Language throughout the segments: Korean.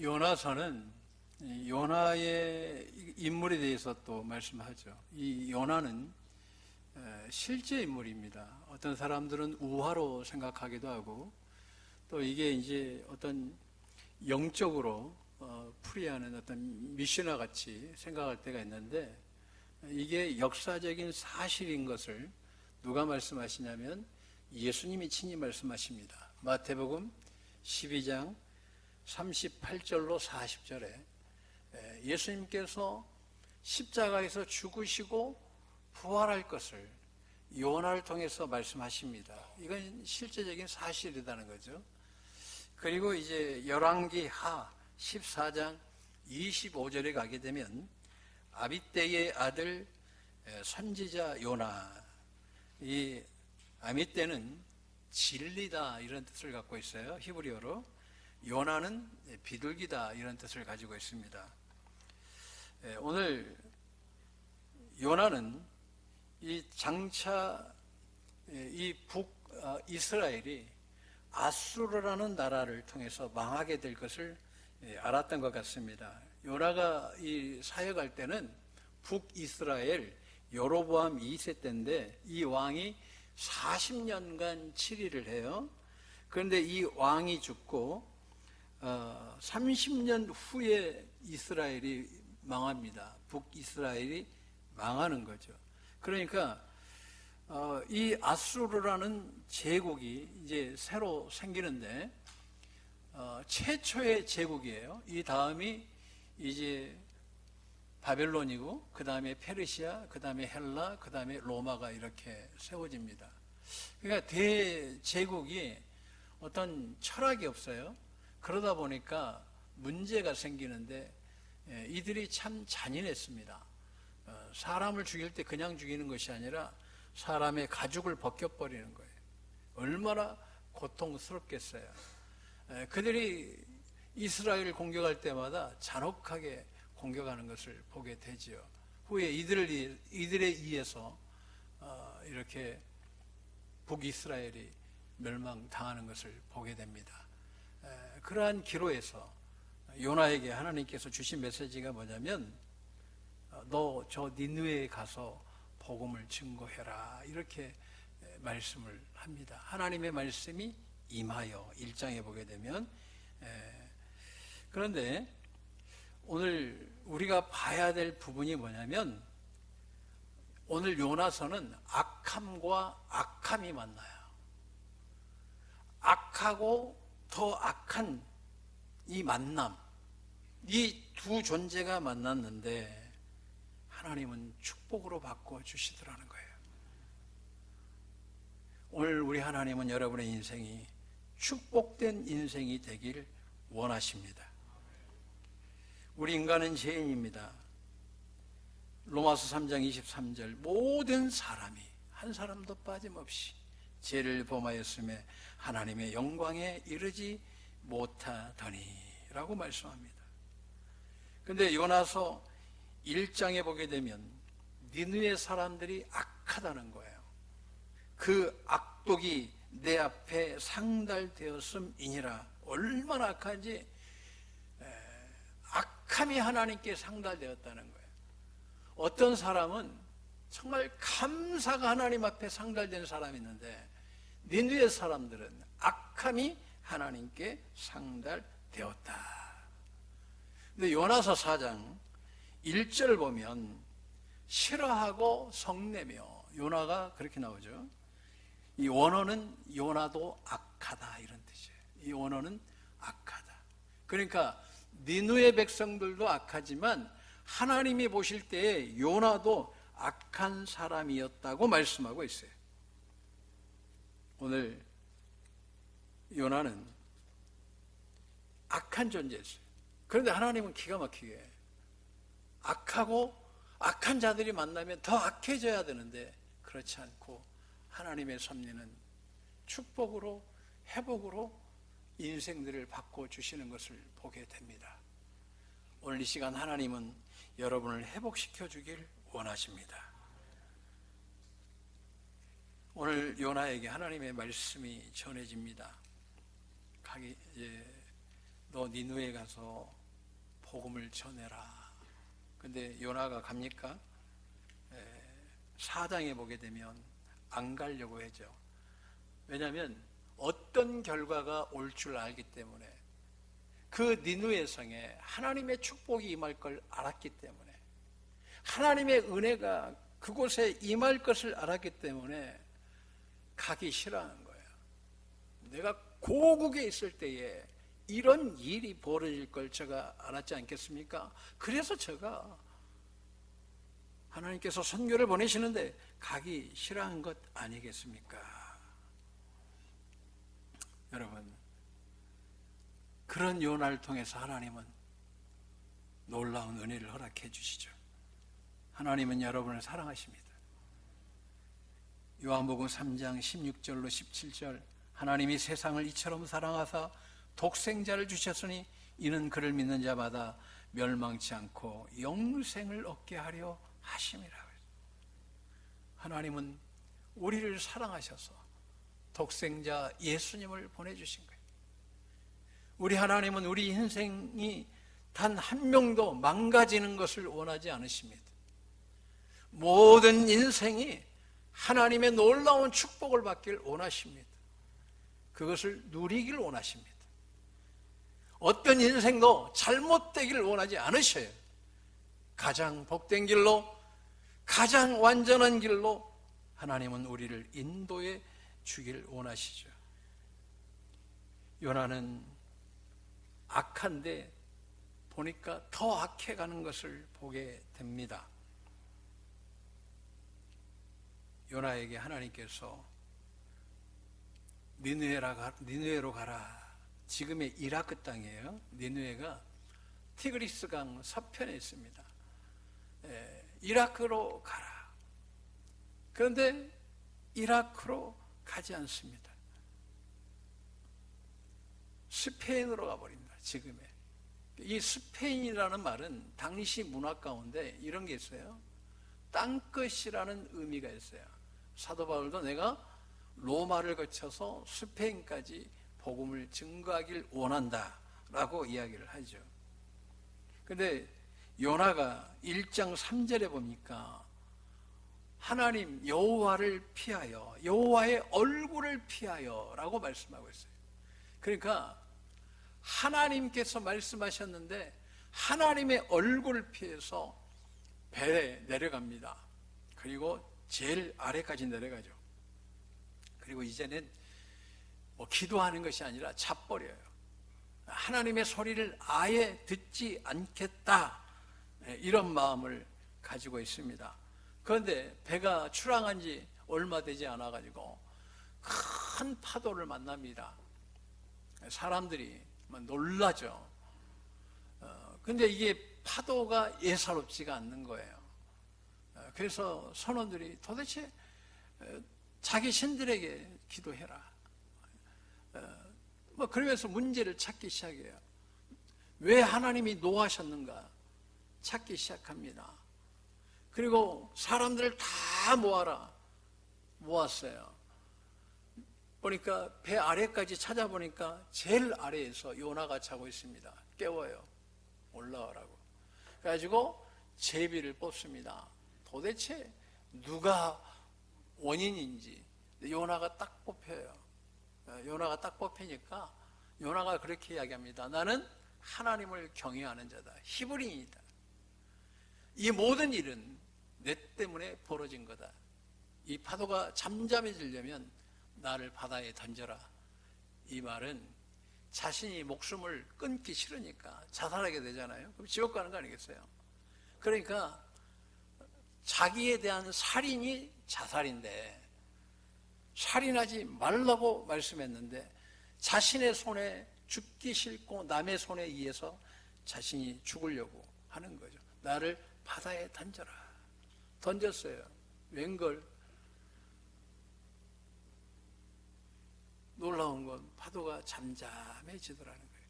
요나서는 요나의 인물에 대해서 또 말씀하죠. 이 요나는 실제 인물입니다. 어떤 사람들은 우화로 생각하기도 하고 또 이게 이제 어떤 영적으로 풀이하는 어떤 미션화 같이 생각할 때가 있는데 이게 역사적인 사실인 것을 누가 말씀하시냐면 예수님이 친히 말씀하십니다. 마태복음 12장 38절로 40절에 예수님께서 십자가에서 죽으시고 부활할 것을 요나를 통해서 말씀하십니다. 이건 실제적인 사실이라는 거죠. 그리고 이제 열왕기하 14장 25절에 가게 되면 아mit대의 아들 선지자 요나, 이 아mit대는 진리다 이런 뜻을 갖고 있어요. 히브리어로. 요나는 비둘기다 이런 뜻을 가지고 있습니다. 오늘 요나는 이 장차 이 북이스라엘이 아수르라는 나라를 통해서 망하게 될 것을 알았던 것 같습니다. 요나가 이 사역할 때는 북이스라엘 여로보암 2세 때인데 이 왕이 40년간 치리를 해요. 그런데 이 왕이 죽고 30년 후에 이스라엘이 망합니다. 북이스라엘이 망하는 거죠. 그러니까 이 아수르라는 제국이 이제 새로 생기는데 최초의 제국이에요. 이 다음이 이제 바벨론이고 그 다음에 페르시아, 그 다음에 헬라, 그 다음에 로마가 이렇게 세워집니다. 그러니까 대제국이 어떤 철학이 없어요. 그러다 보니까 문제가 생기는데 이들이 참 잔인했습니다. 사람을 죽일 때 그냥 죽이는 것이 아니라 사람의 가죽을 벗겨버리는 거예요. 얼마나 고통스럽겠어요. 그들이 이스라엘을 공격할 때마다 잔혹하게 공격하는 것을 보게 되지요. 후에 이들에 의해서 이렇게 북이스라엘이 멸망당하는 것을 보게 됩니다. 그러한 기로에서 요나에게 하나님께서 주신 메시지가 뭐냐면 너 저 니느웨에 가서 복음을 증거해라 이렇게 말씀을 합니다. 하나님의 말씀이 임하여 1장에 보게 되면 그런데 오늘 우리가 봐야 될 부분이 뭐냐면 오늘 요나서는 악함과 악함이 만나요. 악하고 더 악한 이 만남, 이 두 존재가 만났는데 하나님은 축복으로 바꿔주시더라는 거예요. 오늘 우리 하나님은 여러분의 인생이 축복된 인생이 되길 원하십니다. 우리 인간은 죄인입니다. 로마서 3장 23절 모든 사람이 한 사람도 빠짐없이 죄를 범하였음에 하나님의 영광에 이르지 못하더니 라고 말씀합니다. 그런데 요나서 1장에 보게 되면 니느웨 사람들이 악하다는 거예요. 그 악독이 내 앞에 상달되었음이니라. 얼마나 악한지 악함이 하나님께 상달되었다는 거예요. 어떤 사람은 정말 감사가 하나님 앞에 상달되는 사람이 있는데 니느웨 사람들은 악함이 하나님께 상달되었다. 근데 요나서 4장 1절 보면 싫어하고 성내며 요나가 그렇게 나오죠. 이 원어는 요나도 악하다 이런 뜻이에요. 이 원어는 악하다. 그러니까 니느웨 백성들도 악하지만 하나님이 보실 때에 요나도 악한 사람이었다고 말씀하고 있어요. 오늘 요나는 악한 존재였어요. 그런데 하나님은 기가 막히게 악하고 악한 자들이 만나면 더 악해져야 되는데 그렇지 않고 하나님의 섭리는 축복으로 회복으로 인생들을 바꿔주시는 것을 보게 됩니다. 오늘 이 시간 하나님은 여러분을 회복시켜 주길 원하십니다. 오늘 요나에게 하나님의 말씀이 전해집니다. 너 니느웨에 가서 복음을 전해라. 근데 요나가 갑니까? 4장에 보게 되면 안 가려고 하죠. 왜냐하면 어떤 결과가 올 줄 알기 때문에, 그 니느웨 성에 하나님의 축복이 임할 걸 알았기 때문에, 하나님의 은혜가 그곳에 임할 것을 알았기 때문에 가기 싫어하는 거예요. 내가 고국에 있을 때에 이런 일이 벌어질 걸 제가 알았지 않겠습니까? 그래서 제가 하나님께서 선교를 보내시는데 가기 싫어한 것 아니겠습니까? 여러분, 그런 요나를 통해서 하나님은 놀라운 은혜를 허락해 주시죠. 하나님은 여러분을 사랑하십니다. 요한복음 3장 16절로 17절, 하나님이 세상을 이처럼 사랑하사 독생자를 주셨으니 이는 그를 믿는 자마다 멸망치 않고 영생을 얻게 하려 하심이라. 하나님은 우리를 사랑하셔서 독생자 예수님을 보내주신 거예요. 우리 하나님은 우리 인생이 단 한 명도 망가지는 것을 원하지 않으십니다. 모든 인생이 하나님의 놀라운 축복을 받길 원하십니다. 그것을 누리길 원하십니다. 어떤 인생도 잘못되기를 원하지 않으셔요. 가장 복된 길로, 가장 완전한 길로 하나님은 우리를 인도해 주길 원하시죠. 요나는 악한데 보니까 더 악해가는 것을 보게 됩니다. 요나에게 하나님께서 니느웨로 가라. 지금의 이라크 땅이에요. 니느웨가 티그리스강 서편에 있습니다. 이라크로 가라. 그런데 이라크로 가지 않습니다. 스페인으로 가버립니다. 지금의. 이 스페인이라는 말은 당시 문화 가운데 이런 게 있어요. 땅끝이라는 의미가 있어요. 사도 바울도 내가 로마를 거쳐서 스페인까지 복음을 증거하길 원한다 라고 이야기를 하죠. 근데 요나가 1장 3절에 보니까 하나님 여호와를 피하여, 여호와의 얼굴을 피하여 라고 말씀하고 있어요. 그러니까 하나님께서 말씀하셨는데 하나님의 얼굴을 피해서 배에 내려갑니다. 그리고 제일 아래까지 내려가죠. 그리고 이제는 뭐 기도하는 것이 아니라 자버려요. 하나님의 소리를 아예 듣지 않겠다, 이런 마음을 가지고 있습니다. 그런데 배가 출항한 지 얼마 되지 않아 가지고 큰 파도를 만납니다. 사람들이 놀라죠. 근데 이게 파도가 예사롭지가 않는 거예요. 그래서 선원들이 도대체 자기 신들에게 기도해라. 그러면서 문제를 찾기 시작해요. 왜 하나님이 노하셨는가 찾기 시작합니다. 그리고 사람들을 다 모았어요. 보니까 배 아래까지 찾아보니까 제일 아래에서 요나가 자고 있습니다. 깨워요. 올라오라고. 그래가지고 제비를 뽑습니다. 도대체 누가 원인인지. 요나가 딱 뽑혀요. 요나가 딱 뽑히니까 요나가 그렇게 이야기합니다. 나는 하나님을 경외하는 자다. 히브리인이다. 이 모든 일은 내 때문에 벌어진 거다. 이 파도가 잠잠해지려면 나를 바다에 던져라. 이 말은 자신이 목숨을 끊기 싫으니까 자살하게 되잖아요. 그럼 지옥 가는 거 아니겠어요? 그러니까 자기에 대한 살인이 자살인데 살인하지 말라고 말씀했는데 자신의 손에 죽기 싫고 남의 손에 의해서 자신이 죽으려고 하는 거죠. 나를 바다에 던져라. 던졌어요. 웬걸? 놀라운 건 파도가 잠잠해지더라는 거예요.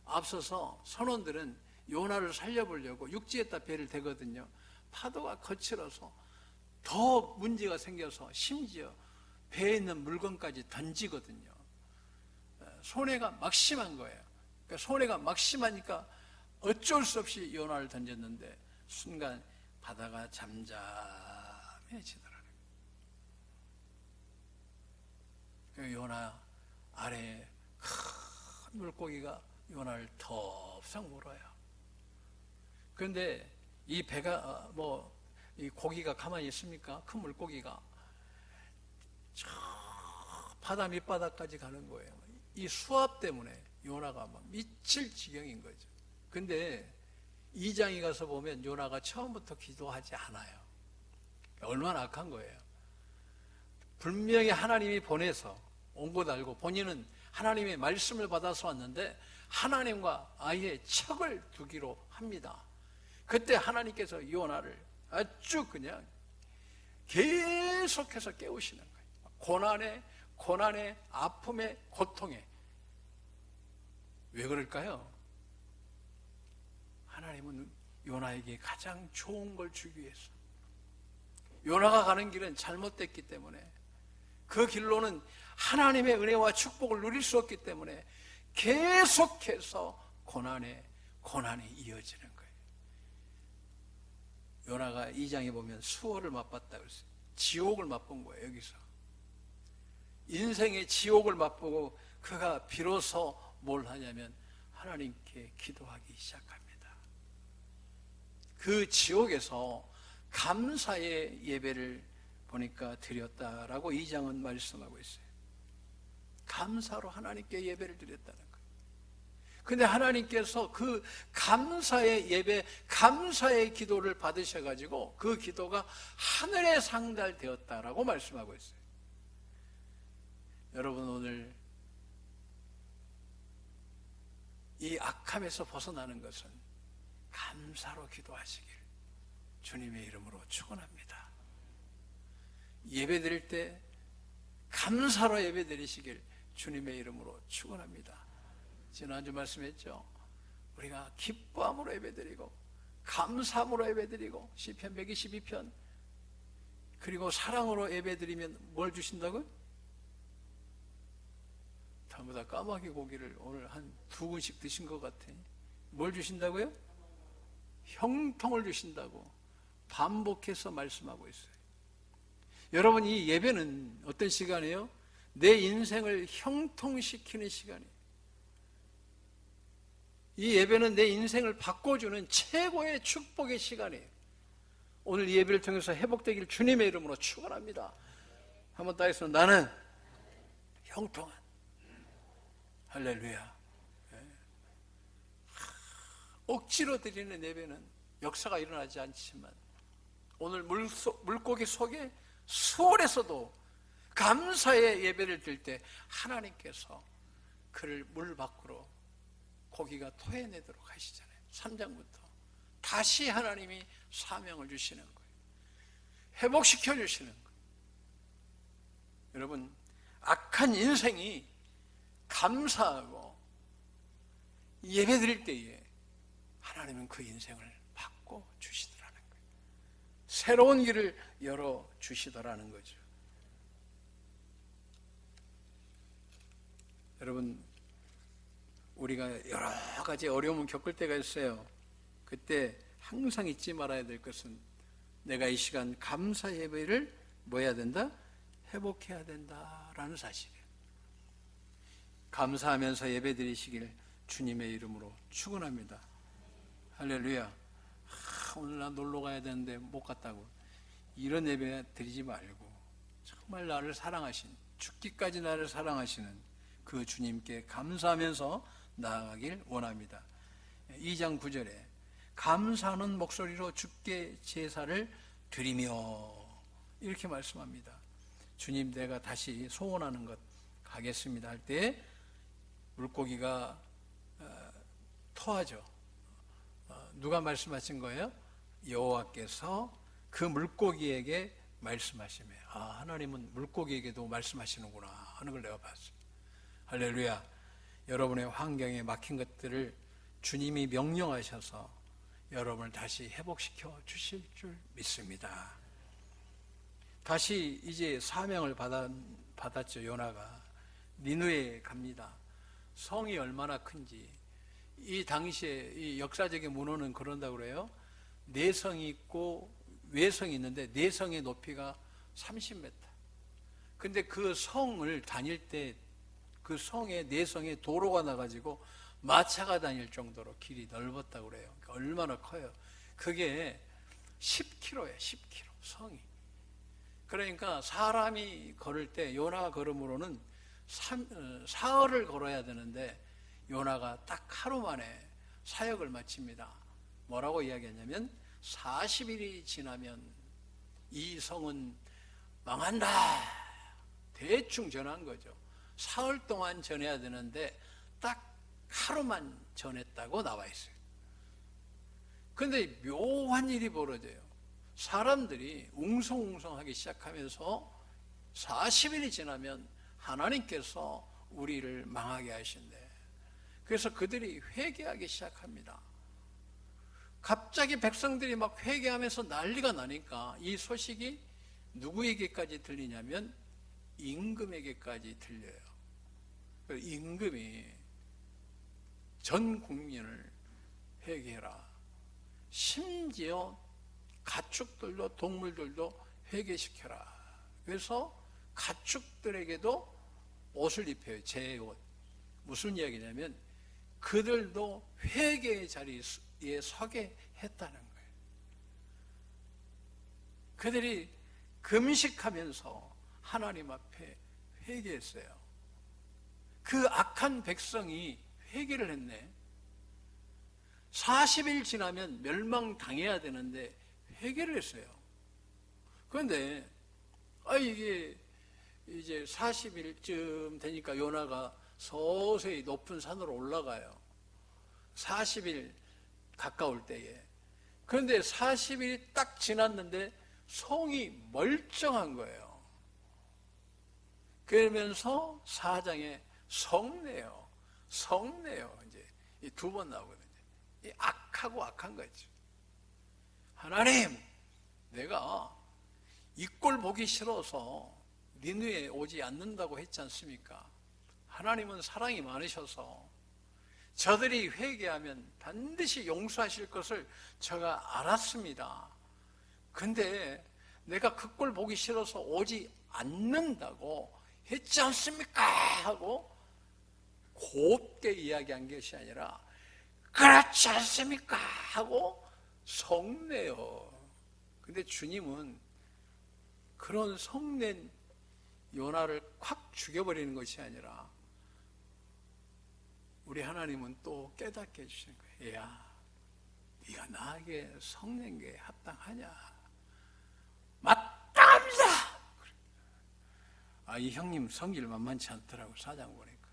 앞서서 선원들은 요나를 살려보려고 육지에다 배를 대거든요. 파도가 거칠어서 더 문제가 생겨서 심지어 배에 있는 물건까지 던지거든요. 손해가 막심한 거예요. 그러니까 손해가 막심하니까 어쩔 수 없이 요나를 던졌는데 순간 바다가 잠잠해지더라고요. 요나 아래에 큰 물고기가 요나를 덥석 물어요. 그런데 이 배가 이 고기가 가만히 있습니까? 큰 물고기가 저 바다 밑바닥까지 가는 거예요. 이 수압 때문에 요나가 막 미칠 지경인 거죠. 근데 2장에 가서 보면 요나가 처음부터 기도하지 않아요. 얼마나 악한 거예요. 분명히 하나님이 보내서 온 것 알고 본인은 하나님의 말씀을 받아서 왔는데 하나님과 아예 척을 두기로 합니다. 그때 하나님께서 요나를 아주 그냥 계속해서 깨우시는 거예요. 고난에 아픔에 고통에. 왜 그럴까요? 하나님은 요나에게 가장 좋은 걸 주기 위해서. 요나가 가는 길은 잘못됐기 때문에, 그 길로는 하나님의 은혜와 축복을 누릴 수 없기 때문에 계속해서 고난이 이어지는 거예요. 요나가 2장에 보면 수월을 맛봤다 그랬어요. 지옥을 맛본 거예요. 여기서 인생의 지옥을 맛보고 그가 비로소 뭘 하냐면 하나님께 기도하기 시작합니다. 그 지옥에서 감사의 예배를 보니까 드렸다라고 2장은 말씀하고 있어요. 감사로 하나님께 예배를 드렸다는 거예요. 근데 하나님께서 그 감사의 예배, 감사의 기도를 받으셔가지고 그 기도가 하늘에 상달되었다라고 말씀하고 있어요. 여러분, 오늘 이 악함에서 벗어나는 것은 감사로 기도하시길 주님의 이름으로 축원합니다. 예배 드릴 때 감사로 예배 드리시길 주님의 이름으로 축원합니다. 지난주 말씀했죠. 우리가 기뻐함으로 예배 드리고 감사함으로 예배 드리고 시편 122편 그리고 사랑으로 예배 드리면 뭘 주신다고요? 전부 다 까마귀 고기를 오늘 한 2근씩 드신 것 같아. 뭘 주신다고요? 형통을 주신다고 반복해서 말씀하고 있어요. 여러분, 이 예배는 어떤 시간이에요? 내 인생을 형통시키는 시간이에요. 이 예배는 내 인생을 바꿔주는 최고의 축복의 시간이에요. 오늘 이 예배를 통해서 회복되기를 주님의 이름으로 축원합니다. 한번 따라서 나는 형통한 할렐루야. 억지로 드리는 예배는 역사가 일어나지 않지만 오늘 물고기 속에 수월에서도 감사의 예배를 드릴 때 하나님께서 그를 물 밖으로 고기가 토해내도록 하시잖아요. 3장부터 다시 하나님이 사명을 주시는 거예요. 회복시켜 주시는 거예요. 여러분, 악한 인생이 감사하고 예배 드릴 때에 하나님은 그 인생을 바꿔 주시더라는 거예요. 새로운 길을 열어 주시더라는 거죠. 여러분, 우리가 여러 가지 어려움을 겪을 때가 있어요. 그때 항상 잊지 말아야 될 것은 내가 이 시간 감사 예배를 뭐 해야 된다? 회복해야 된다라는 사실이에요. 감사하면서 예배 드리시길 주님의 이름으로 축원합니다. 할렐루야. 오늘 나 놀러 가야 되는데 못 갔다고 이런 예배 드리지 말고 정말 나를 사랑하신, 죽기까지 나를 사랑하시는 그 주님께 감사하면서 나아가길 원합니다. 2장 9절에 감사하는 목소리로 주께 제사를 드리며 이렇게 말씀합니다. 주님, 내가 다시 소원하는 것 가겠습니다 할 때 물고기가 토하죠. 누가 말씀하신 거예요? 여호와께서 그 물고기에게 말씀하시며, 하나님은 물고기에게도 말씀하시는구나 하는 걸 내가 봤어요. 할렐루야. 여러분의 환경에 막힌 것들을 주님이 명령하셔서 여러분을 다시 회복시켜 주실 줄 믿습니다. 다시 이제 사명을 받았죠. 요나가 니느웨에 갑니다. 성이 얼마나 큰지 이 당시에 이 역사적인 문헌은 그런다고 그래요. 내성이 있고 외성이 있는데 내성의 높이가 30m. 근데 그 성을 다닐 때 그 성에 내성에 도로가 나가지고 마차가 다닐 정도로 길이 넓었다고 그래요. 그러니까 얼마나 커요. 그게 10km예요. 10km 성이. 그러니까 사람이 걸을 때 요나 걸음으로는 사흘을 걸어야 되는데 요나가 딱 하루 만에 사역을 마칩니다. 뭐라고 이야기했냐면 40일이 지나면 이 성은 망한다. 대충 전한 거죠. 사흘 동안 전해야 되는데 딱 하루만 전했다고 나와 있어요. 그런데 묘한 일이 벌어져요. 사람들이 웅성웅성하기 시작하면서 40일이 지나면 하나님께서 우리를 망하게 하신대. 그래서 그들이 회개하기 시작합니다. 갑자기 백성들이 막 회개하면서 난리가 나니까 이 소식이 누구에게까지 들리냐면 임금에게까지 들려요. 임금이 전 국민을 회개해라. 심지어 가축들도 동물들도 회개시켜라. 그래서 가축들에게도 옷을 입혀요. 제 옷. 무슨 이야기냐면 그들도 회개의 자리에 서게 했다는 거예요. 그들이 금식하면서 하나님 앞에 회개했어요. 그 악한 백성이 회개를 했네. 40일 지나면 멸망당해야 되는데 회개를 했어요. 그런데 이게 이제 40일쯤 되니까 요나가 서서히 높은 산으로 올라가요. 40일 가까울 때에. 그런데 40일이 딱 지났는데 성이 멀쩡한 거예요. 그러면서 4장에 성내요. 이제 두 번 나오거든요. 이 악하고 악한 거죠. 하나님, 내가 이 꼴 보기 싫어서 니느에 오지 않는다고 했지 않습니까? 하나님은 사랑이 많으셔서 저들이 회개하면 반드시 용서하실 것을 제가 알았습니다. 근데 내가 그 꼴 보기 싫어서 오지 않는다고 했지 않습니까? 하고 곱게 이야기한 것이 아니라 그렇지 않습니까? 하고 성내요. 근데 주님은 그런 성낸 요나를 콱 죽여버리는 것이 아니라 우리 하나님은 또 깨닫게 해주시는 거예요. 야, 네가 나에게 성낸 게 합당하냐? 마땅합니다. 이 형님 성질 만만치 않더라고. 사장 보니까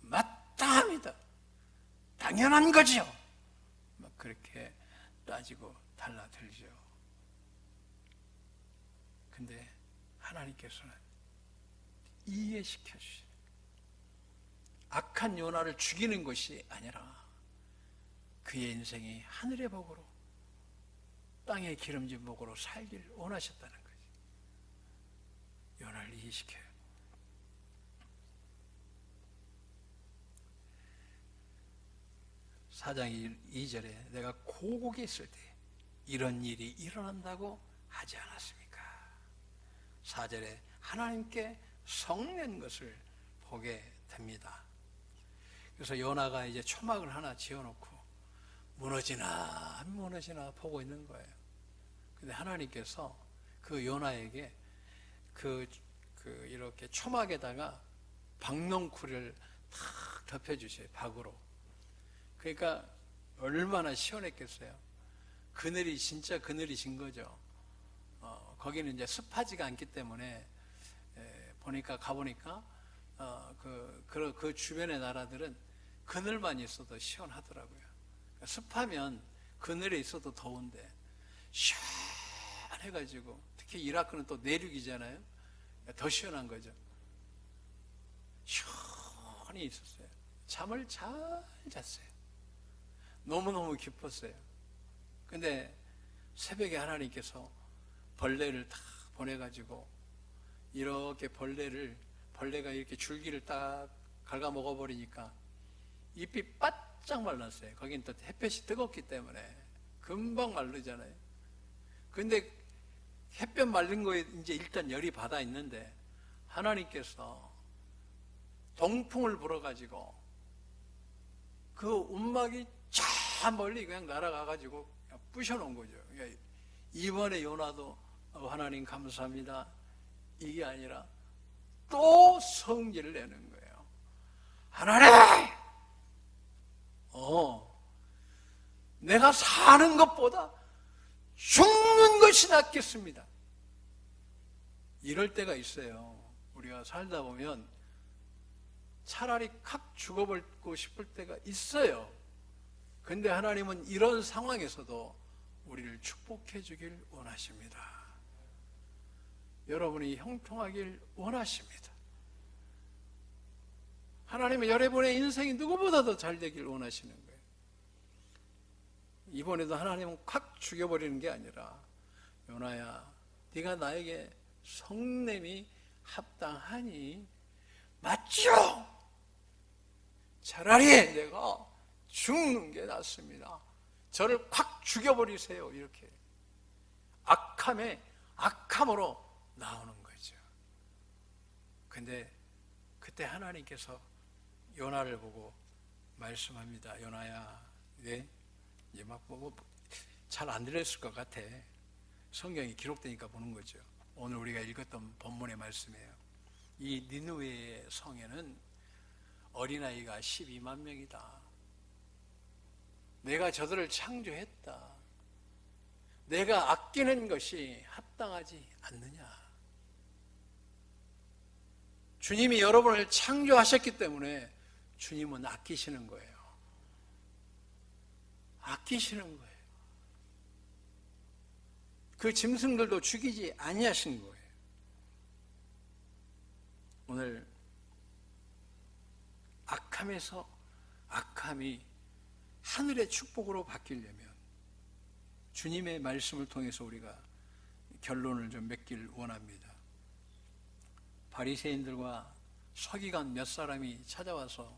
마땅합니다. 당연한 거죠. 막 그렇게 따지고 달라들죠. 근데 하나님께서는 이해시켜 주시는, 악한 요나를 죽이는 것이 아니라 그의 인생이 하늘의 복으로 땅의 기름진 복으로 살길 원하셨다는 거지. 요나를 이해시켜요. 사장 2절에 내가 고국에 있을 때 이런 일이 일어난다고 하지 않았습니까? 4절에 하나님께 성낸 것을 보게 됩니다. 그래서 요나가 이제 초막을 하나 지어놓고 무너지나 안 무너지나 보고 있는 거예요. 근데 하나님께서 그 요나에게 이렇게 초막에다가 박농쿨을 탁 덮여주셔요. 박으로. 그러니까 얼마나 시원했겠어요. 그늘이 진짜 그늘이신 거죠. 거기는 이제 습하지가 않기 때문에 가보니까 그 주변의 나라들은 그늘만 있어도 시원하더라고요. 그러니까 습하면 그늘에 있어도 더운데 시원해가지고, 특히 이라크는 또 내륙이잖아요. 더 시원한 거죠. 시원히 있었어요. 잠을 잘 잤어요. 너무너무 기뻤어요. 근데 새벽에 하나님께서 벌레를 딱 보내가지고 이렇게 벌레가 이렇게 줄기를 딱 갉아 먹어버리니까 잎이 바짝 말랐어요. 거긴 또 햇볕이 뜨겁기 때문에 금방 마르잖아요. 근데 햇볕 말린 거에 이제 일단 열이 받아 있는데 하나님께서 동풍을 불어가지고 그 움막이 저 멀리 그냥 날아가가지고 그냥 부셔놓은 거죠. 그러니까 이번에 요나도 하나님 감사합니다 이게 아니라 또 성질을 내는 거예요. 하나님, 내가 사는 것보다 죽는 것이 낫겠습니다. 이럴 때가 있어요. 우리가 살다 보면 차라리 칵 죽어버리고 싶을 때가 있어요. 근데 하나님은 이런 상황에서도 우리를 축복해 주길 원하십니다. 여러분이 형통하길 원하십니다. 하나님은 여러분의 인생이 누구보다도 잘 되길 원하시는 거예요. 이번에도 하나님은 콱 죽여버리는 게 아니라 요나야, 네가 나에게 성냄이 합당하니 맞죠? 차라리 내가 죽는 게 낫습니다. 저를 콱 죽여버리세요. 이렇게 악함에 악함으로 나오는 거죠. 근데 그때 하나님께서 요나를 보고 말씀합니다. 요나야, 네? 이제 막 보고 잘 안 들렸을 것 같아. 성경이 기록되니까 보는 거죠. 오늘 우리가 읽었던 본문의 말씀이에요. 이 니느웨의 성에는 어린아이가 12만 명이다. 내가 저들을 창조했다. 내가 아끼는 것이 합당하지 않느냐. 주님이 여러분을 창조하셨기 때문에 주님은 아끼시는 거예요. 아끼시는 거예요. 그 짐승들도 죽이지 아니하신 거예요. 오늘 악함에서 악함이 하늘의 축복으로 바뀌려면 주님의 말씀을 통해서 우리가 결론을 좀 맺길 원합니다. 바리새인들과 서기관 몇 사람이 찾아와서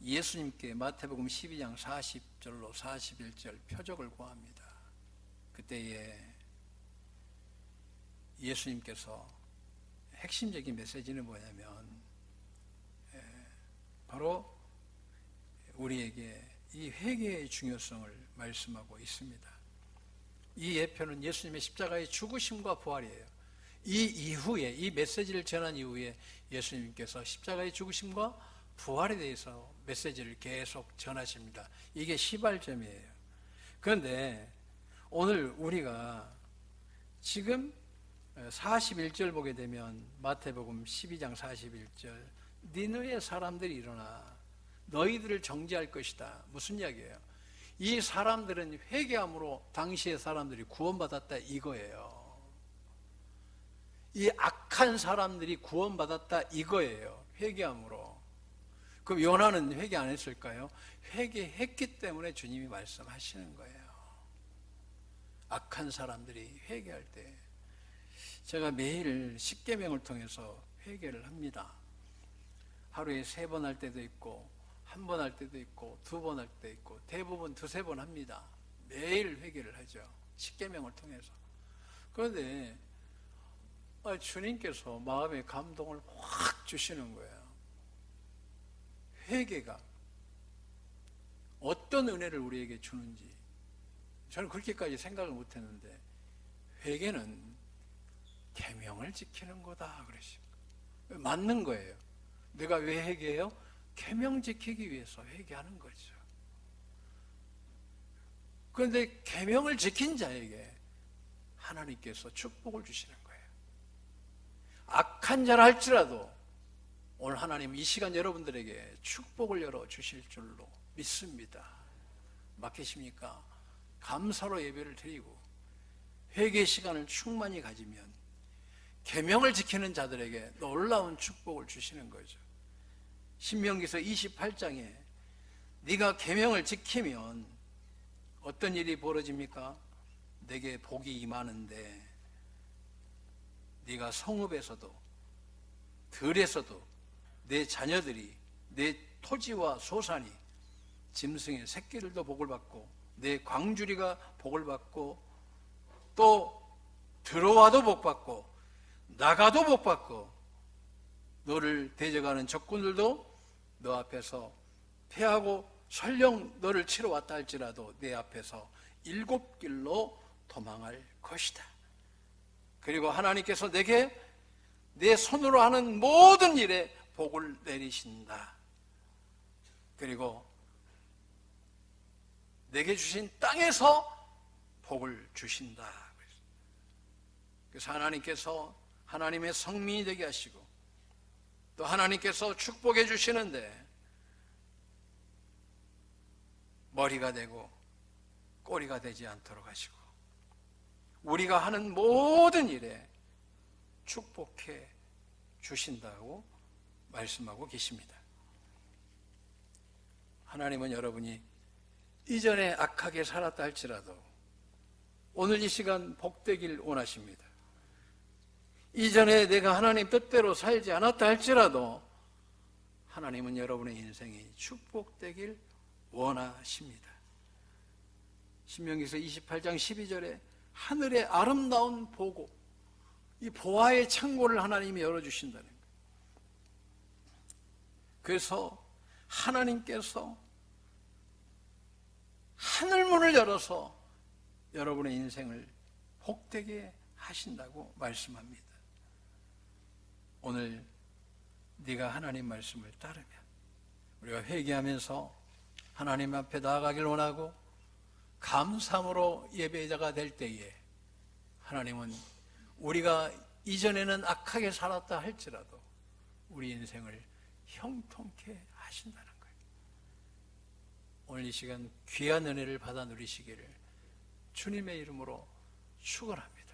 예수님께 마태복음 12장 40절로 41절 표적을 구합니다. 그때에 예수님께서 핵심적인 메시지는 뭐냐면 바로 우리에게 이 회개의 중요성을 말씀하고 있습니다. 이 예표는 예수님의 십자가의 죽으심과 부활이에요. 이 이후에, 이 메시지를 전한 이후에 예수님께서 십자가의 죽으심과 부활에 대해서 메시지를 계속 전하십니다. 이게 시발점이에요. 그런데 오늘 우리가 지금 41절 보게 되면 마태복음 12장 41절 니느웨 사람들이 일어나 너희들을 정죄할 것이다. 무슨 이야기예요? 이 사람들은 회개함으로 당시의 사람들이 구원받았다 이거예요. 이 악한 사람들이 구원받았다 이거예요. 회개함으로. 그럼 요나는 회개 안 했을까요? 회개했기 때문에 주님이 말씀하시는 거예요. 악한 사람들이 회개할 때 제가 매일 십계명을 통해서 회개를 합니다. 하루에 3번 할 때도 있고 1번 할 때도 있고 2번 할 때도 있고 대부분 2-3번 합니다. 매일 회개를 하죠. 십계명을 통해서. 그런데 주님께서 마음의 감동을 확 주시는 거예요. 회개가 어떤 은혜를 우리에게 주는지 저는 그렇게까지 생각을 못했는데 회개는 계명을 지키는 거다 그러십니다. 맞는 거예요. 내가 왜 회개해요? 계명 지키기 위해서 회개하는 거죠. 그런데 계명을 지킨 자에게 하나님께서 축복을 주시는 거예요. 악한 자라 할지라도 오늘 하나님 이 시간 여러분들에게 축복을 열어주실 줄로 믿습니다. 맡기십니까? 감사로 예배를 드리고 회개 시간을 충만히 가지면 계명을 지키는 자들에게 놀라운 축복을 주시는 거죠. 신명기서 28장에 네가 계명을 지키면 어떤 일이 벌어집니까? 내게 복이 임하는데 네가 성읍에서도 들에서도 내 자녀들이 내 토지와 소산이, 짐승의 새끼들도 복을 받고, 내 광주리가 복을 받고, 또 들어와도 복 받고 나가도 복 받고, 너를 대적하는 적군들도 너 앞에서 패하고 설령 너를 치러 왔다 할지라도 내 앞에서 7길로 도망할 것이다. 그리고 하나님께서 내게 내 손으로 하는 모든 일에 복을 내리신다. 그리고 내게 주신 땅에서 복을 주신다. 그래서 하나님께서 하나님의 성민이 되게 하시고, 또 하나님께서 축복해 주시는데 머리가 되고 꼬리가 되지 않도록 하시고, 우리가 하는 모든 일에 축복해 주신다고 말씀하고 계십니다. 하나님은 여러분이 이전에 악하게 살았다 할지라도 오늘 이 시간 복되길 원하십니다. 이전에 내가 하나님 뜻대로 살지 않았다 할지라도 하나님은 여러분의 인생이 축복되길 원하십니다. 신명기서 28장 12절에 하늘의 아름다운 보고, 이 보화의 창고를 하나님이 열어주신다는 거예요. 그래서 하나님께서 하늘문을 열어서 여러분의 인생을 복되게 하신다고 말씀합니다. 오늘 네가 하나님 말씀을 따르면 우리가 회개하면서 하나님 앞에 나아가길 원하고 감사함으로 예배자가 될 때에 하나님은 우리가 이전에는 악하게 살았다 할지라도 우리 인생을 형통케 하신다는 거예요. 오늘 이 시간 귀한 은혜를 받아 누리시기를 주님의 이름으로 축원합니다.